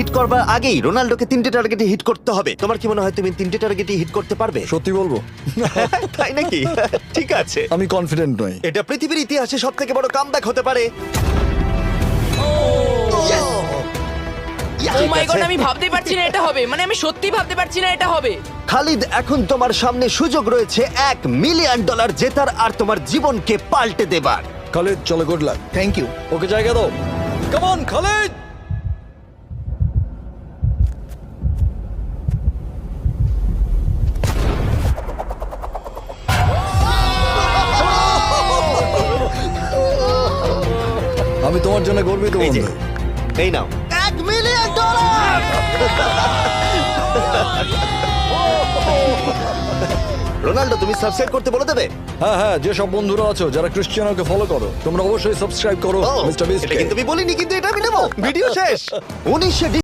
Hit করবার আগেই রোনাল্ডোকে 3টে টার্গেটে হিট করতে হবে। তোমার কি মনে হয় তুমি 3টে টার্গেটে হিট করতে পারবে? সত্যি বলবো, তাই নাকি? ঠিক আছে, আমি কনফিডেন্ট নই। এটা পৃথিবীর ইতিহাসে সবথেকে বড় কামব্যাক হতে পারে। ও মাই গড, আমি ভাবতেই পারছি না এটা হবে, মানে আমি সত্যি ভাবতে পারছি না এটা হবে। খালিদ, এখন তোমার সামনে সুযোগ রয়েছে $1 মিলিয়ন জেতার আর তোমার জীবনকে পাল্টে দেবার। খালিদ, চলো, good luck. Thank you. Okay জায়গা দাও। Come on Khalid. আমি তোমার জন্য গর্বিত এই যে, বন্ধু। এই নাও $1 মিলিয়ন। রোনাল্ডো, তুমি সাবস্ক্রাইব করতে বলে দেবে? হ্যাঁ হ্যাঁ, যে সব বন্ধুরা আছো যারা ক্রিশ্চিয়ানোকে ফলো করো, তোমরা অবশ্যই সাবস্ক্রাইব করো ও, মিস্টার বিস্ট। এটা কিন্তু আমি বলিনি, কিন্তু এটা আমি নেবো। ভিডিও শেষ। 19